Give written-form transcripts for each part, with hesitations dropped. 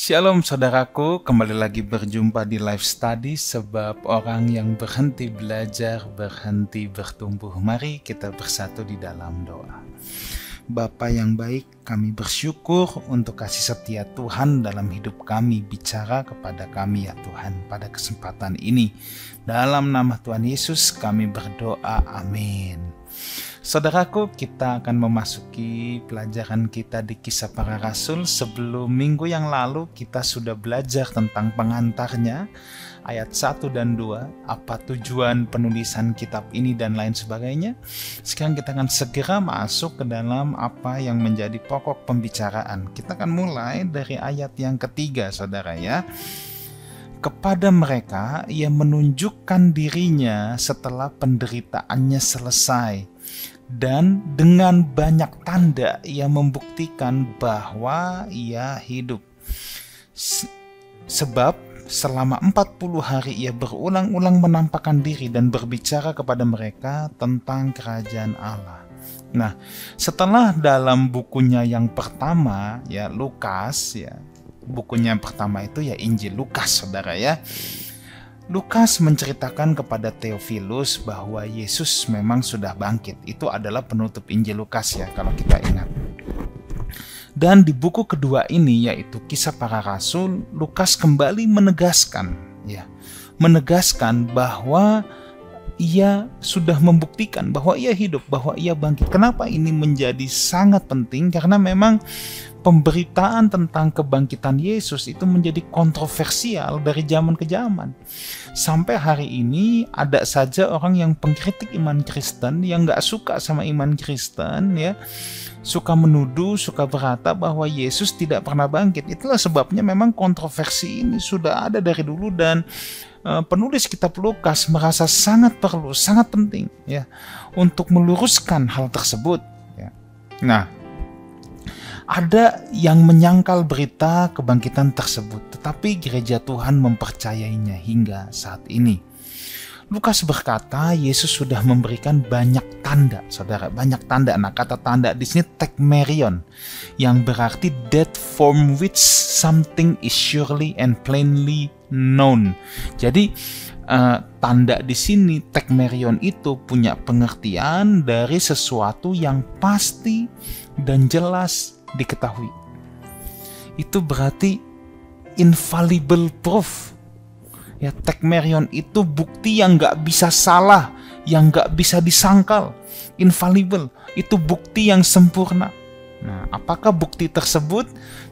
Shalom saudaraku, kembali lagi berjumpa di Life Study, sebab orang yang berhenti belajar, berhenti bertumbuh. Mari kita bersatu di dalam doa. Bapa yang baik, kami bersyukur untuk kasih setia Tuhan dalam hidup kami. Bicara kepada kami ya Tuhan pada kesempatan ini. Dalam nama Tuhan Yesus kami berdoa, amin. Saudaraku, kita akan memasuki pelajaran kita di Kisah Para Rasul. Sebelum minggu yang lalu kita sudah belajar tentang pengantarnya, ayat 1 dan 2, apa tujuan penulisan kitab ini dan lain sebagainya. Sekarang kita akan segera masuk ke dalam apa yang menjadi pokok pembicaraan. Kita akan mulai dari ayat yang ketiga, saudara ya. Kepada mereka ia menunjukkan dirinya setelah penderitaannya selesai, dan dengan banyak tanda ia membuktikan bahwa ia hidup. Sebab selama 40 hari ia berulang-ulang menampakkan diri dan berbicara kepada mereka tentang kerajaan Allah. Nah, setelah dalam bukunya yang pertama ya, Lukas ya, bukunya yang pertama itu ya Injil Lukas, saudara ya. Lukas menceritakan kepada Theophilus bahwa Yesus memang sudah bangkit. Itu adalah penutup Injil Lukas ya, kalau kita ingat. Dan di buku kedua ini, yaitu Kisah Para Rasul, Lukas kembali menegaskan bahwa ia sudah membuktikan bahwa ia hidup, bahwa ia bangkit. Kenapa ini menjadi sangat penting? Karena memang pemberitaan tentang kebangkitan Yesus itu menjadi kontroversial dari zaman ke zaman. Sampai hari ini ada saja orang yang pengkritik iman Kristen, yang gak suka sama iman Kristen ya, suka menuduh, suka berkata bahwa Yesus tidak pernah bangkit. Itulah sebabnya memang kontroversi ini sudah ada dari dulu, dan penulis kitab Lukas merasa sangat perlu, sangat penting ya untuk meluruskan hal tersebut ya. Nah, ada yang menyangkal berita kebangkitan tersebut, tetapi gereja Tuhan mempercayainya hingga saat ini. Lukas berkata Yesus sudah memberikan banyak tanda, saudara, banyak tanda. Nah, kata tanda di sini tekmerion, yang berarti that from which something is surely and plainly known. Jadi tanda di sini tekmerion itu punya pengertian dari sesuatu yang pasti dan jelas diketahui. Itu berarti infallible proof. Ya, tekmerion itu bukti yang nggak bisa salah, yang nggak bisa disangkal. Infallible itu bukti yang sempurna. Nah, apakah bukti tersebut?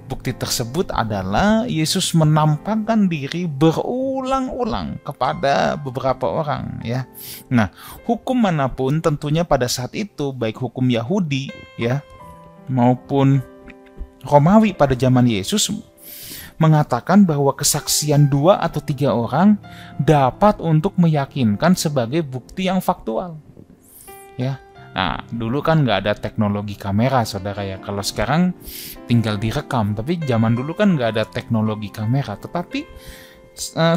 Bukti tersebut adalah Yesus menampakkan diri berulang-ulang kepada beberapa orang ya. Nah, hukum manapun tentunya pada saat itu, baik hukum Yahudi ya maupun Romawi pada zaman Yesus, mengatakan bahwa kesaksian 2 atau 3 orang dapat untuk meyakinkan sebagai bukti yang faktual ya. Nah, dulu kan nggak ada teknologi kamera, saudara ya. Kalau sekarang tinggal direkam, tapi zaman dulu kan nggak ada teknologi kamera. Tetapi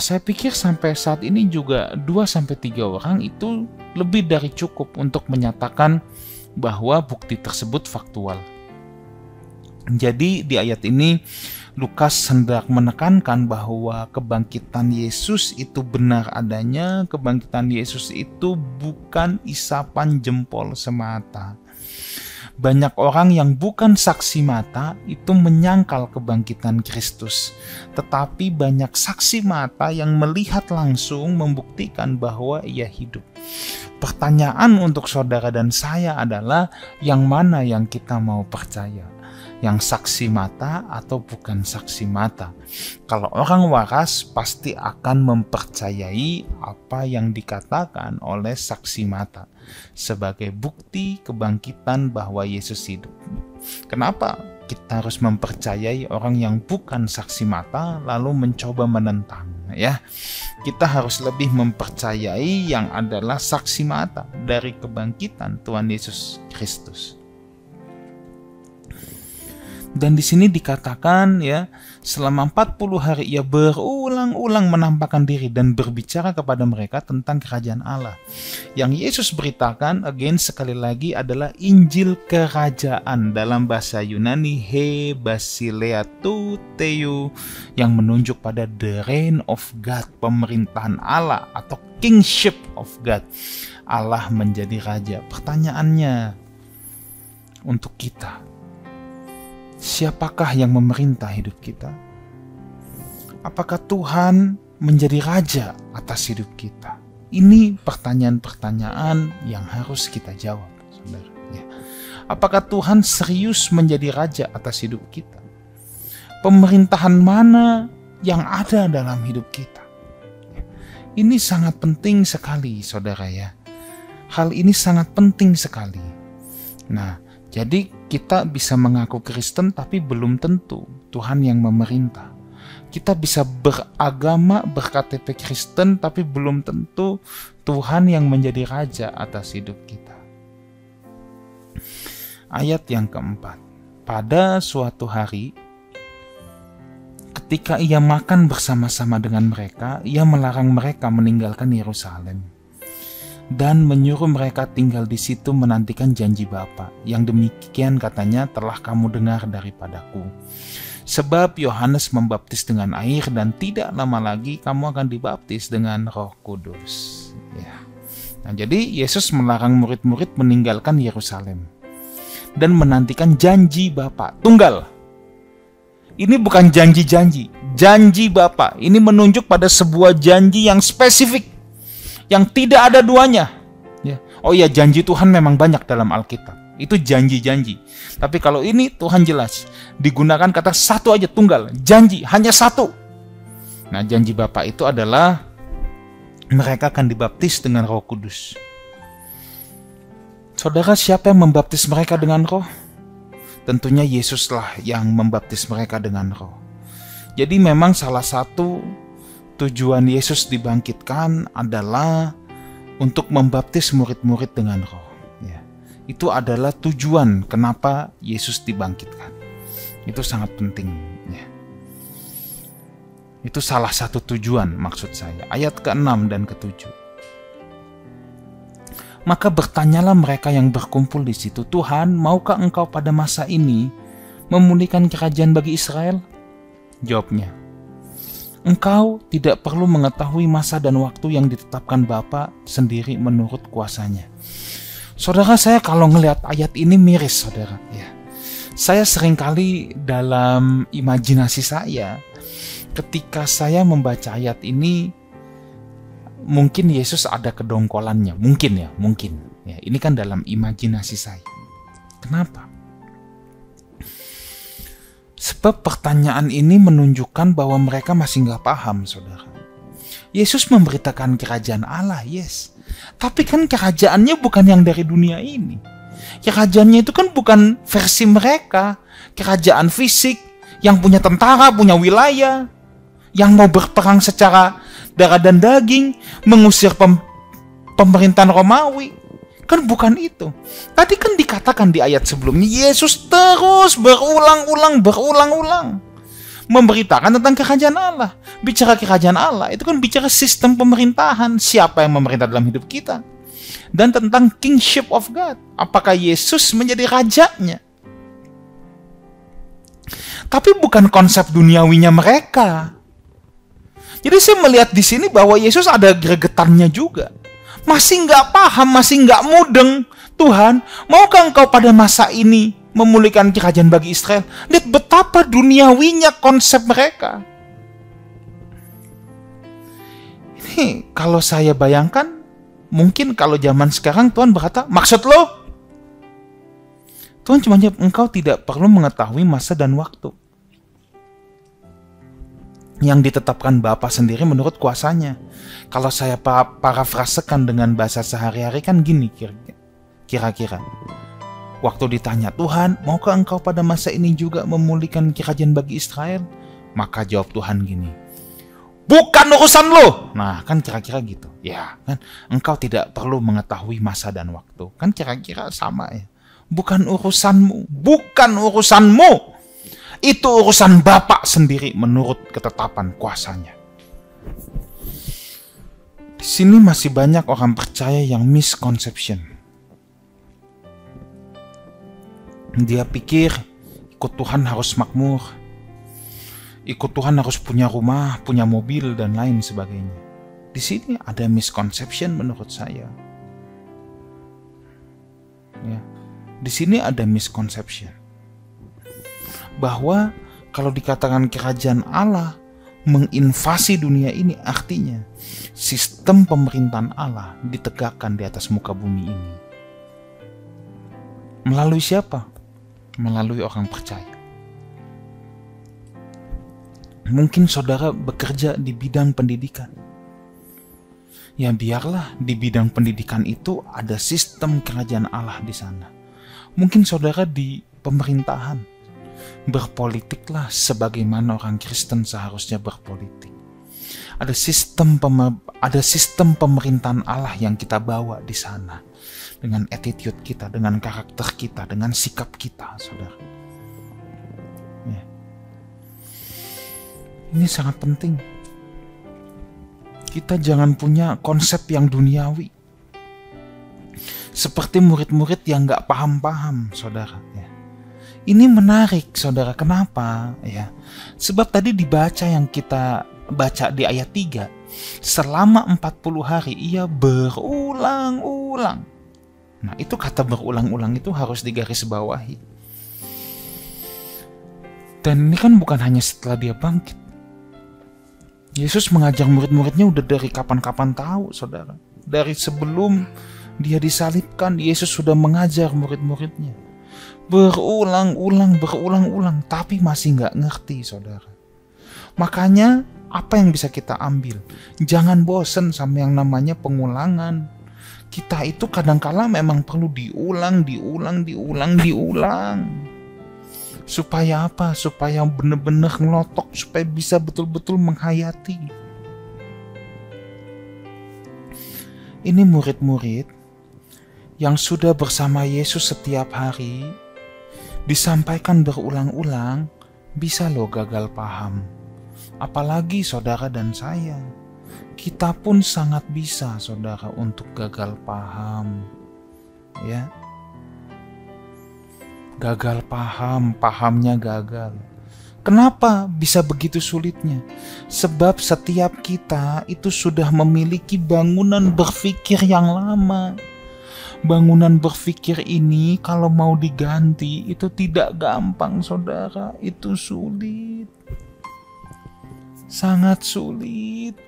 saya pikir sampai saat ini juga 2-3 orang itu lebih dari cukup untuk menyatakan bahwa bukti tersebut faktual. Jadi di ayat ini Lukas hendak menekankan bahwa kebangkitan Yesus itu benar adanya. Kebangkitan Yesus itu bukan isapan jempol semata. Banyak orang yang bukan saksi mata itu menyangkal kebangkitan Kristus. Tetapi banyak saksi mata yang melihat langsung membuktikan bahwa ia hidup. Pertanyaan untuk saudara dan saya adalah, yang mana yang kita mau percaya? Yang saksi mata atau bukan saksi mata? Kalau orang waras pasti akan mempercayai apa yang dikatakan oleh saksi mata sebagai bukti kebangkitan bahwa Yesus hidup. Kenapa kita harus mempercayai orang yang bukan saksi mata lalu mencoba menentang ya? Kita harus lebih mempercayai yang adalah saksi mata dari kebangkitan Tuhan Yesus Kristus. Dan di sini dikatakan ya, selama 40 hari ia berulang-ulang menampakkan diri dan berbicara kepada mereka tentang kerajaan Allah. Yang Yesus beritakan, again sekali lagi, adalah Injil kerajaan, dalam bahasa Yunani he basileia tou theou, yang menunjuk pada the reign of God, pemerintahan Allah atau kingship of God. Allah menjadi raja. Pertanyaannya untuk kita, siapakah yang memerintah hidup kita? Apakah Tuhan menjadi raja atas hidup kita? Ini pertanyaan-pertanyaan yang harus kita jawab, saudara. Ya. Apakah Tuhan serius menjadi raja atas hidup kita? Pemerintahan mana yang ada dalam hidup kita? Ini sangat penting sekali, saudara ya. Hal ini sangat penting sekali. Nah, jadi kita bisa mengaku Kristen tapi belum tentu Tuhan yang memerintah. Kita bisa beragama, berKTP Kristen tapi belum tentu Tuhan yang menjadi raja atas hidup kita. Ayat yang keempat. Pada suatu hari, ketika ia makan bersama-sama dengan mereka, ia melarang mereka meninggalkan Yerusalem dan menyuruh mereka tinggal di situ menantikan janji Bapa, yang demikian katanya telah kamu dengar daripadaku. Sebab Yohanes membaptis dengan air dan tidak lama lagi kamu akan dibaptis dengan Roh Kudus. Ya. Nah, jadi Yesus melarang murid-murid meninggalkan Yerusalem dan menantikan janji Bapa. Tunggal. Ini bukan janji-janji, janji Bapa. Ini menunjuk pada sebuah janji yang spesifik, yang tidak ada duanya. Ya. Oh ya, janji Tuhan memang banyak dalam Alkitab. Itu janji-janji. Tapi kalau ini Tuhan jelas. Digunakan kata satu aja, tunggal. Janji, hanya satu. Nah, janji Bapa itu adalah mereka akan dibaptis dengan Roh Kudus. Saudara, siapa yang membaptis mereka dengan Roh? Tentunya Yesuslah yang membaptis mereka dengan Roh. Jadi memang salah satu tujuan Yesus dibangkitkan adalah untuk membaptis murid-murid dengan Roh. Ya. Itu adalah tujuan kenapa Yesus dibangkitkan. Itu sangat penting. Ya. Itu salah satu tujuan maksud saya. Ayat ke-6 dan ke-7. Maka bertanyalah mereka yang berkumpul di situ, Tuhan, maukah engkau pada masa ini memulihkan kerajaan bagi Israel? Jawabnya, engkau tidak perlu mengetahui masa dan waktu yang ditetapkan Bapa sendiri menurut kuasanya. Saudara, saya kalau ngelihat ayat ini miris, saudara. Ya. Saya seringkali dalam imajinasi saya, ketika saya membaca ayat ini, mungkin Yesus ada kedongkolannya. Mungkin ya, mungkin. Ya, ini kan dalam imajinasi saya. Kenapa? Sebab pertanyaan ini menunjukkan bahwa mereka masih nggak paham, saudara. Yesus memberitakan kerajaan Allah, yes. Tapi kan kerajaannya bukan yang dari dunia ini. Kerajaannya itu kan bukan versi mereka. Kerajaan fisik, yang punya tentara, punya wilayah, yang mau berperang secara darah dan daging, mengusir pemerintahan Romawi. Kan bukan itu. Tadi kan dikatakan di ayat sebelumnya, Yesus terus berulang-ulang memberitakan tentang kerajaan Allah. Bicara kerajaan Allah, itu kan bicara sistem pemerintahan. Siapa yang memerintah dalam hidup kita. Dan tentang kingship of God. Apakah Yesus menjadi rajanya? Tapi bukan konsep duniawinya mereka. Jadi saya melihat di sini bahwa Yesus ada gregetannya juga. Masih nggak paham, masih nggak mudeng. Tuhan, maukah engkau pada masa ini memulihkan kerajaan bagi Israel? Lihat betapa duniawinya konsep mereka. Ini kalau saya bayangkan, mungkin kalau zaman sekarang Tuhan berkata, maksud lo? Tuhan cuma jawab, engkau tidak perlu mengetahui masa dan waktu yang ditetapkan Bapa sendiri menurut kuasanya. Kalau saya parafrasekan dengan bahasa sehari-hari kan gini kira-kira. Waktu ditanya, Tuhan, maukah engkau pada masa ini juga memulihkan kerajaan bagi Israel? Maka jawab Tuhan gini, bukan urusan lo. Nah, kan kira-kira gitu. Ya, kan engkau tidak perlu mengetahui masa dan waktu. Kan kira-kira sama ya. Bukan urusanmu, bukan urusanmu. Itu urusan Bapa sendiri menurut ketetapan kuasanya. Di sini masih banyak orang percaya yang misconception. Dia pikir ikut Tuhan harus makmur, ikut Tuhan harus punya rumah, punya mobil, dan lain sebagainya. Di sini ada misconception menurut saya. Ya, di sini ada misconception bahwa kalau dikatakan kerajaan Allah menginvasi dunia ini, artinya sistem pemerintahan Allah ditegakkan di atas muka bumi ini. Melalui siapa? Melalui orang percaya. Mungkin saudara bekerja di bidang pendidikan. Ya biarlah di bidang pendidikan itu ada sistem kerajaan Allah di sana. Mungkin saudara di pemerintahan. Berpolitiklah sebagaimana orang Kristen seharusnya berpolitik. Ada sistem pemerintahan Allah yang kita bawa di sana. Dengan attitude kita, dengan karakter kita, dengan sikap kita, saudara. Ya. Ini sangat penting. Kita jangan punya konsep yang duniawi. Seperti murid-murid yang gak paham-paham, saudara. Ya. Ini menarik, saudara. Kenapa? Ya. Sebab tadi dibaca yang kita baca di ayat 3. Selama 40 hari ia berulang-ulang. Nah, itu kata berulang-ulang itu harus digarisbawahi. Dan ini kan bukan hanya setelah dia bangkit. Yesus mengajar murid-muridnya udah dari kapan-kapan tahu, saudara. Dari sebelum dia disalibkan, Yesus sudah mengajar murid-muridnya. Berulang-ulang, tapi masih nggak ngerti, saudara. Makanya, apa yang bisa kita ambil? Jangan bosen sama yang namanya pengulangan. Kita itu kadang-kala memang perlu diulang. Supaya apa? Supaya benar-benar ngelotok, supaya bisa betul-betul menghayati. Ini murid-murid yang sudah bersama Yesus setiap hari, disampaikan berulang-ulang, bisa loh gagal paham. Apalagi saudara dan saya. Kita pun sangat bisa, saudara, untuk gagal paham. Ya. Gagal paham, pahamnya gagal. Kenapa bisa begitu sulitnya? Sebab setiap kita itu sudah memiliki bangunan berpikir yang lama. Bangunan berpikir ini kalau mau diganti itu tidak gampang, saudara. Itu sulit. Sangat sulit.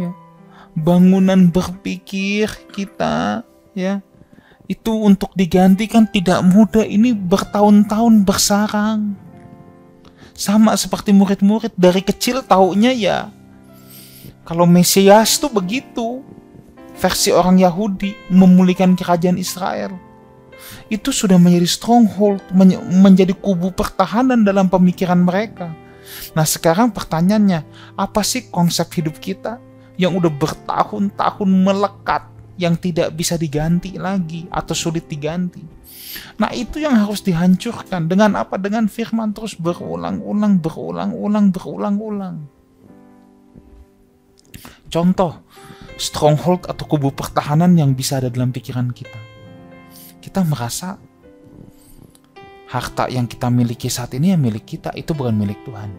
Ya. Bangunan berpikir kita, ya, itu untuk diganti kan tidak mudah. Ini bertahun-tahun bersarang. Sama seperti murid-murid dari kecil taunya ya, kalau Mesias tuh begitu, versi orang Yahudi memulihkan kerajaan Israel. Itu sudah menjadi stronghold, menjadi kubu pertahanan dalam pemikiran mereka. Nah sekarang pertanyaannya, apa sih konsep hidup kita yang udah bertahun-tahun melekat, yang tidak bisa diganti lagi atau sulit diganti? Nah itu yang harus dihancurkan. Dengan apa? Dengan firman terus berulang-ulang. Contoh, stronghold atau kubu pertahanan yang bisa ada dalam pikiran kita. Kita merasa harta yang kita miliki saat ini yang milik kita, itu bukan milik Tuhan.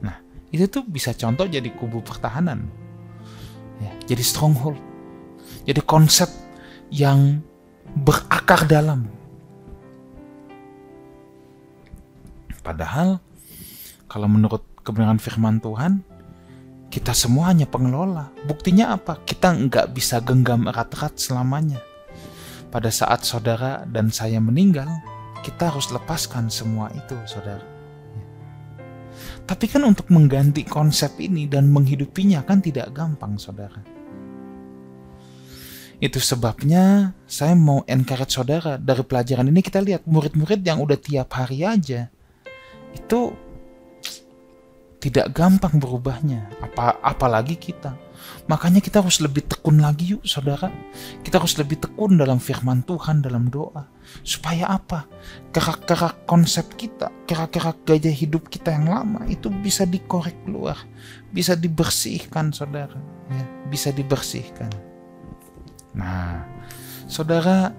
Nah, itu tuh bisa contoh jadi kubu pertahanan. Ya, jadi stronghold. Jadi konsep yang berakar dalam. Padahal, kalau menurut kebenaran firman Tuhan, kita semua hanya pengelola. Buktinya apa? Kita nggak bisa genggam erat-erat selamanya. Pada saat saudara dan saya meninggal, kita harus lepaskan semua itu, saudara. Tapi kan untuk mengganti konsep ini dan menghidupinya kan tidak gampang, saudara. Itu sebabnya saya mau encourage saudara. Dari pelajaran ini kita lihat murid-murid yang udah tiap hari aja, itu tidak gampang berubahnya, apalagi kita. Makanya kita harus lebih tekun lagi yuk saudara. Kita harus lebih tekun dalam firman Tuhan, dalam doa. Supaya apa? Kerak-kerak konsep kita, kerak-kerak gaya hidup kita yang lama itu bisa dikorek keluar. Bisa dibersihkan saudara. Ya, bisa dibersihkan. Nah, saudara,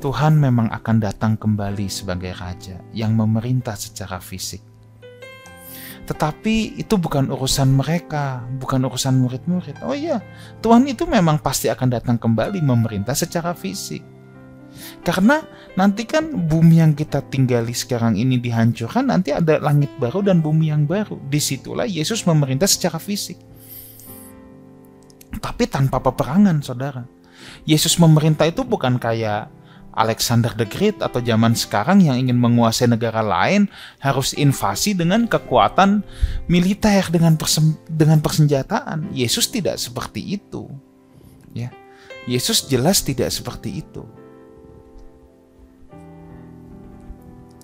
Tuhan memang akan datang kembali sebagai Raja yang memerintah secara fisik. Tetapi itu bukan urusan mereka, bukan urusan murid-murid. Oh iya, Tuhan itu memang pasti akan datang kembali memerintah secara fisik. Karena nanti kan bumi yang kita tinggali sekarang ini dihancurkan, nanti ada langit baru dan bumi yang baru. Disitulah Yesus memerintah secara fisik. Tapi tanpa peperangan, saudara. Yesus memerintah itu bukan kayak Alexander the Great atau zaman sekarang yang ingin menguasai negara lain harus invasi dengan kekuatan militer, dengan persenjataan. Yesus tidak seperti itu. Ya. Yesus jelas tidak seperti itu.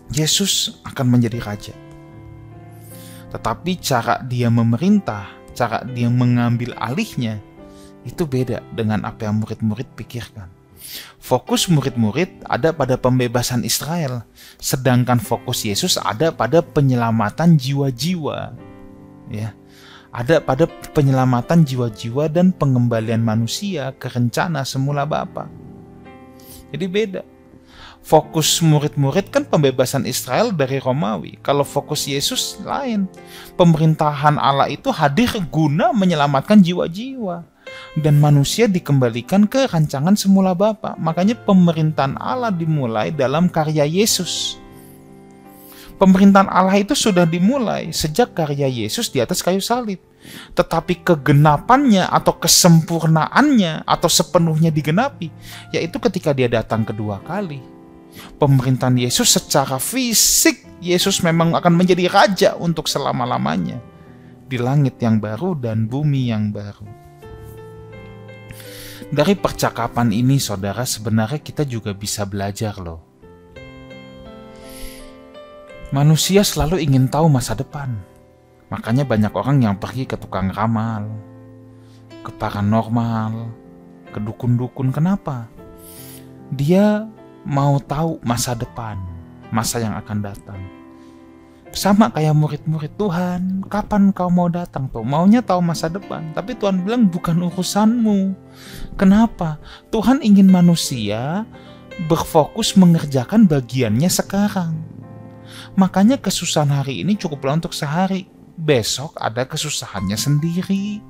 Yesus akan menjadi raja. Tetapi cara dia memerintah, cara dia mengambil alihnya, itu beda dengan apa yang murid-murid pikirkan. Fokus murid-murid ada pada pembebasan Israel, sedangkan fokus Yesus ada pada penyelamatan jiwa-jiwa. Ya, ada pada penyelamatan jiwa-jiwa dan pengembalian manusia ke rencana semula Bapa. Jadi beda. Fokus murid-murid kan pembebasan Israel dari Romawi. Kalau fokus Yesus lain. Pemerintahan Allah itu hadir guna menyelamatkan jiwa-jiwa. Dan manusia dikembalikan ke rancangan semula Bapa. Makanya pemerintahan Allah dimulai dalam karya Yesus. Pemerintahan Allah itu sudah dimulai sejak karya Yesus di atas kayu salib. Tetapi kegenapannya atau kesempurnaannya atau sepenuhnya digenapi, yaitu ketika dia datang kedua kali. Pemerintahan Yesus secara fisik, Yesus memang akan menjadi raja untuk selama-lamanya di langit yang baru dan bumi yang baru. Dari percakapan ini, saudara, sebenarnya kita juga bisa belajar loh. Manusia selalu ingin tahu masa depan. Makanya banyak orang yang pergi ke tukang ramal, ke paranormal, ke dukun-dukun. Kenapa? Dia mau tahu masa depan, masa yang akan datang. Sama kayak murid-murid, Tuhan, kapan kau mau datang tuh? Maunya tahu masa depan. Tapi Tuhan bilang bukan urusanmu. Kenapa? Tuhan ingin manusia berfokus mengerjakan bagiannya sekarang. Makanya kesusahan hari ini cukuplah untuk sehari. Besok ada kesusahannya sendiri.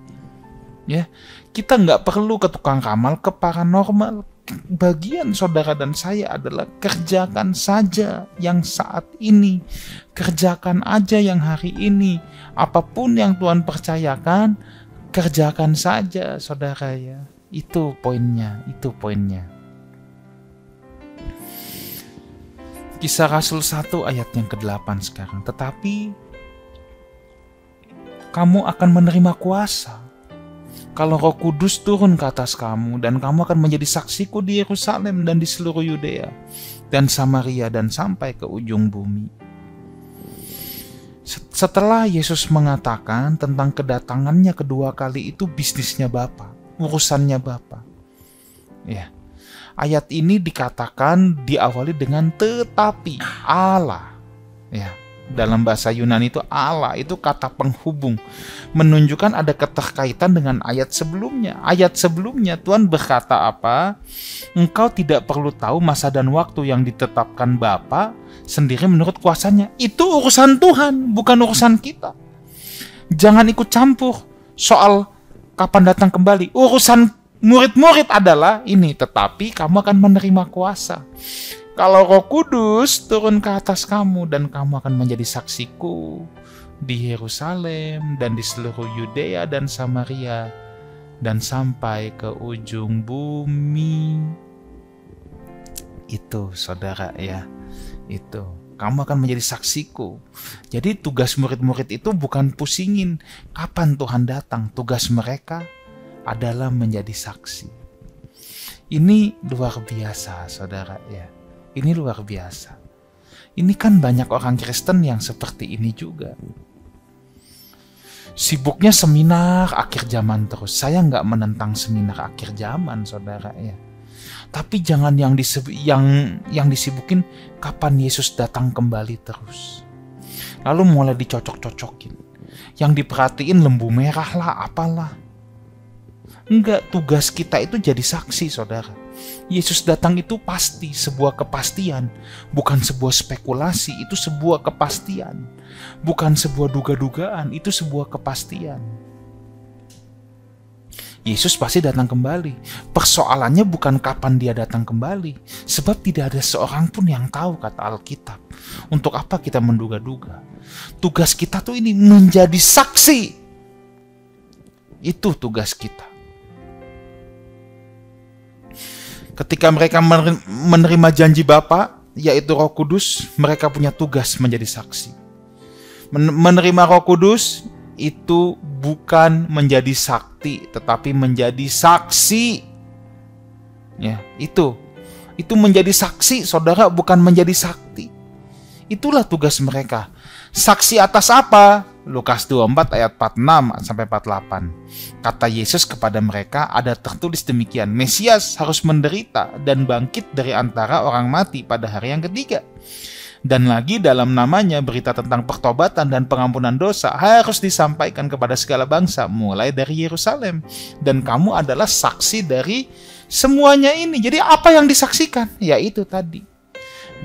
Ya, kita nggak perlu ke tukang ramal, ke paranormal. Bagian saudara dan saya adalah kerjakan saja yang saat ini. Kerjakan aja yang hari ini. Apapun yang Tuhan percayakan, kerjakan saja saudara ya. Itu poinnya, itu poinnya. Kisah Rasul 1 ayat yang ke-8 sekarang. Tetapi kamu akan menerima kuasa kalau Roh Kudus turun ke atas kamu, dan kamu akan menjadi saksiku di Yerusalem dan di seluruh Yudea dan Samaria dan sampai ke ujung bumi. Setelah Yesus mengatakan tentang kedatangannya kedua kali, itu bisnisnya Bapa, urusannya Bapa. Ya. Ayat ini dikatakan diawali dengan tetapi Allah. Ya. Dalam bahasa Yunani itu Allah, itu kata penghubung, menunjukkan ada keterkaitan dengan ayat sebelumnya. Ayat sebelumnya Tuhan berkata apa? Engkau tidak perlu tahu masa dan waktu yang ditetapkan Bapa sendiri menurut kuasanya. Itu urusan Tuhan, bukan urusan kita. Jangan ikut campur soal kapan datang kembali. Urusan murid-murid adalah ini, tetapi kamu akan menerima kuasa kalau Roh Kudus turun ke atas kamu, dan kamu akan menjadi saksiku di Yerusalem dan di seluruh Yudea dan Samaria dan sampai ke ujung bumi. Itu saudara ya, itu. Kamu akan menjadi saksiku. Jadi tugas murid-murid itu bukan pusingin kapan Tuhan datang. Tugas mereka adalah menjadi saksi. Ini luar biasa saudara ya. Ini luar biasa. Ini kan banyak orang Kristen yang seperti ini juga. Sibuknya seminar akhir zaman terus. Saya nggak menentang seminar akhir zaman, saudara ya. Tapi jangan yang disibukin kapan Yesus datang kembali terus. Lalu mulai dicocok-cocokin. Yang diperhatiin lembu merah lah, apalah. Enggak, tugas kita itu jadi saksi, saudara. Yesus datang itu pasti, sebuah kepastian. Bukan sebuah spekulasi, itu sebuah kepastian. Bukan sebuah duga-dugaan, itu sebuah kepastian. Yesus pasti datang kembali. Persoalannya bukan kapan dia datang kembali. Sebab tidak ada seorang pun yang tahu, kata Alkitab. Untuk apa kita menduga-duga? Tugas kita tuh ini menjadi saksi. Itu tugas kita. Ketika mereka menerima janji Bapa, yaitu Roh Kudus, mereka punya tugas menjadi saksi. Menerima Roh Kudus itu bukan menjadi sakti, tetapi menjadi saksi. Ya, itu menjadi saksi, saudara, bukan menjadi sakti. Itulah tugas mereka. Saksi atas apa? Lukas 24 ayat 46 sampai 48. Kata Yesus kepada mereka, ada tertulis demikian, Mesias harus menderita dan bangkit dari antara orang mati pada hari yang ketiga. Dan lagi dalam namanya berita tentang pertobatan dan pengampunan dosa harus disampaikan kepada segala bangsa mulai dari Yerusalem. Dan kamu adalah saksi dari semuanya ini. Jadi apa yang disaksikan? Yaitu tadi.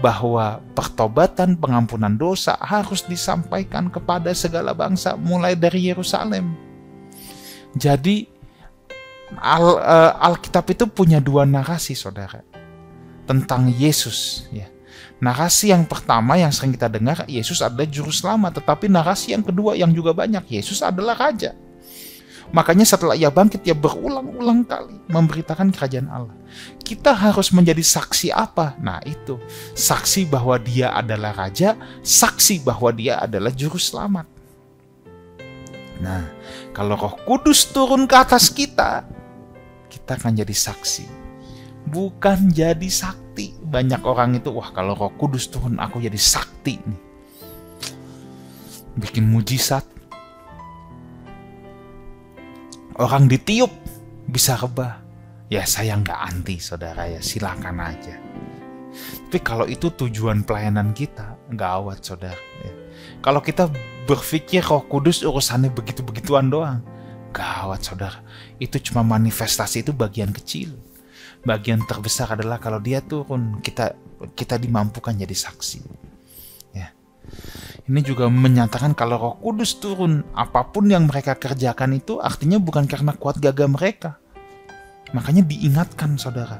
Bahwa pertobatan pengampunan dosa harus disampaikan kepada segala bangsa mulai dari Yerusalem. Jadi Alkitab itu punya dua narasi, saudara, tentang Yesus. Ya. Narasi yang pertama yang sering kita dengar, Yesus adalah juru selamat. Tetapi narasi yang kedua yang juga banyak, Yesus adalah Raja. Makanya setelah ia bangkit, ia berulang-ulang kali memberitakan kerajaan Allah. Kita harus menjadi saksi apa? Nah itu, saksi bahwa dia adalah Raja, saksi bahwa dia adalah juru selamat. Nah, kalau Roh Kudus turun ke atas kita akan jadi saksi. Bukan jadi sakti. Banyak orang itu, wah kalau Roh Kudus turun aku jadi sakti nih. Bikin mujizat. Orang ditiup bisa rebah. Ya saya nggak anti, saudara ya, silakan aja. Tapi kalau itu tujuan pelayanan kita, gawat, saudara. Ya. Kalau kita berpikir Roh Kudus urusannya begitu-begituan doang, gawat, saudara. Itu cuma manifestasi, itu bagian kecil. Bagian terbesar adalah kalau dia turun, kita dimampukan jadi saksi. Ya. Ini juga menyatakan kalau Roh Kudus turun, apapun yang mereka kerjakan itu artinya bukan karena kuat gagah mereka. Makanya diingatkan, saudara.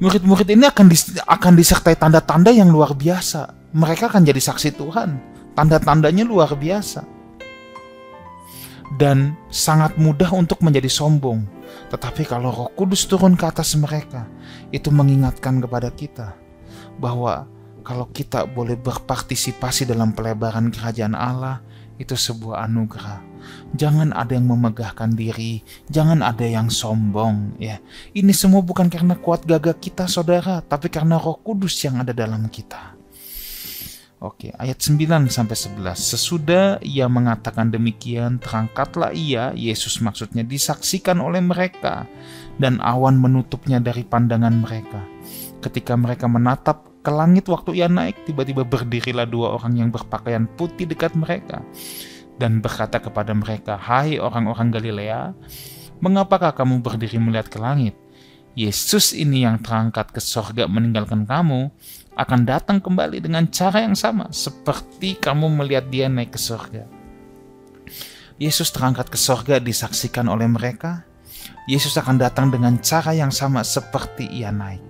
Murid-murid ini akan disertai tanda-tanda yang luar biasa. Mereka akan jadi saksi Tuhan. Tanda-tandanya luar biasa. Dan sangat mudah untuk menjadi sombong. Tetapi kalau Roh Kudus turun ke atas mereka, itu mengingatkan kepada kita bahwa kalau kita boleh berpartisipasi dalam pelebaran kerajaan Allah, itu sebuah anugerah. Jangan ada yang memegahkan diri, jangan ada yang sombong. Ya, ini semua bukan karena kuat gagah kita, saudara, tapi karena Roh Kudus yang ada dalam kita. Oke, ayat 9-11. Sesudah ia mengatakan demikian, terangkatlah ia, Yesus maksudnya, disaksikan oleh mereka, dan awan menutupnya dari pandangan mereka. Ketika mereka menatap ke langit waktu ia naik, tiba-tiba berdirilah dua orang yang berpakaian putih dekat mereka dan berkata kepada mereka, hai orang-orang Galilea, mengapakah kamu berdiri melihat ke langit? Yesus ini yang terangkat ke sorga meninggalkan kamu, akan datang kembali dengan cara yang sama seperti kamu melihat dia naik ke sorga. Yesus terangkat ke sorga disaksikan oleh mereka. Yesus akan datang dengan cara yang sama seperti ia naik.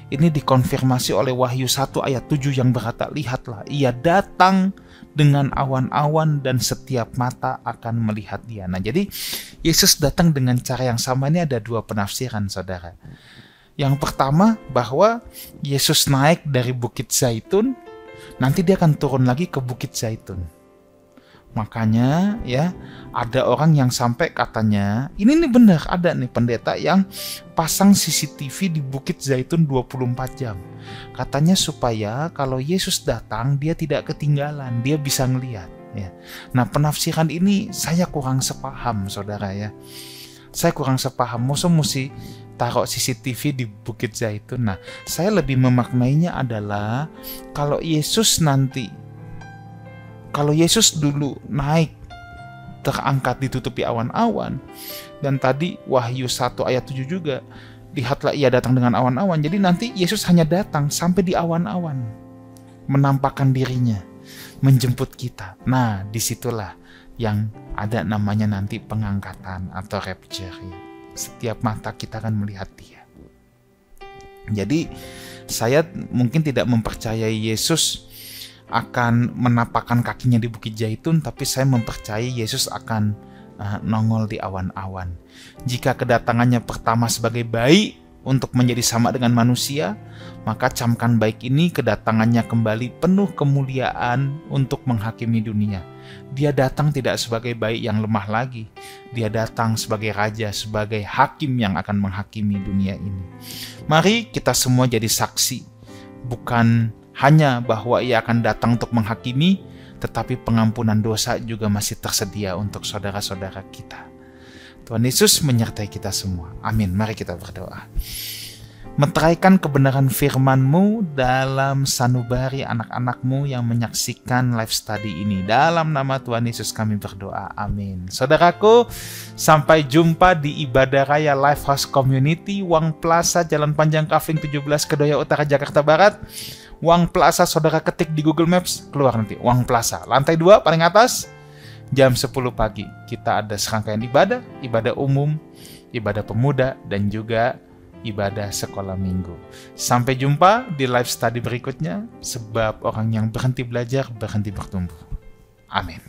Ini dikonfirmasi oleh Wahyu 1 ayat 7 yang berkata, lihatlah, ia datang dengan awan-awan dan setiap mata akan melihat dia. Nah, jadi Yesus datang dengan cara yang sama. Ini ada dua penafsiran, saudara. Yang pertama, bahwa Yesus naik dari Bukit Zaitun, nanti dia akan turun lagi ke Bukit Zaitun. Makanya ya ada orang yang sampai katanya, ini nih benar, ada nih pendeta yang pasang CCTV di Bukit Zaitun 24 jam. Katanya supaya kalau Yesus datang dia tidak ketinggalan, dia bisa ngelihat. Ya. Nah, penafsiran ini saya kurang sepaham, saudara ya. Saya kurang sepaham, mesti taruh CCTV di Bukit Zaitun. Nah, saya lebih memaknainya adalah kalau Yesus dulu naik, terangkat, ditutupi awan-awan, dan tadi Wahyu 1 ayat 7 juga, lihatlah ia datang dengan awan-awan. Jadi nanti Yesus hanya datang sampai di awan-awan, menampakkan dirinya, menjemput kita. Nah, disitulah yang ada namanya nanti pengangkatan atau rapture. Ya. Setiap mata kita akan melihat dia. Jadi saya mungkin tidak mempercayai Yesus akan menapakkan kakinya di Bukit Zaitun, tapi saya mempercayai Yesus akan nongol di awan-awan. Jika kedatangannya pertama sebagai bayi untuk menjadi sama dengan manusia, maka camkan baik ini kedatangannya kembali penuh kemuliaan untuk menghakimi dunia. Dia datang tidak sebagai bayi yang lemah lagi. Dia datang sebagai raja, sebagai hakim yang akan menghakimi dunia ini. Mari kita semua jadi saksi, bukan hanya bahwa ia akan datang untuk menghakimi, tetapi pengampunan dosa juga masih tersedia untuk saudara-saudara kita. Tuhan Yesus menyertai kita semua. Amin. Mari kita berdoa. Meteraikan kebenaran firman-Mu dalam sanubari anak-anak-Mu yang menyaksikan live study ini. Dalam nama Tuhan Yesus kami berdoa. Amin. Saudaraku, sampai jumpa di Ibadah Raya Lifehouse Community, Wang Plaza, Jalan Panjang Kafling 17, Kedoya Utara, Jakarta Barat. Wang Plaza, saudara ketik di Google Maps, keluar nanti. Wang Plaza, lantai 2 paling atas. Jam 10 pagi kita ada serangkaian ibadah, ibadah umum, ibadah pemuda, dan juga ibadah sekolah minggu. Sampai jumpa di live study berikutnya, sebab orang yang berhenti belajar berhenti bertumbuh. Amin.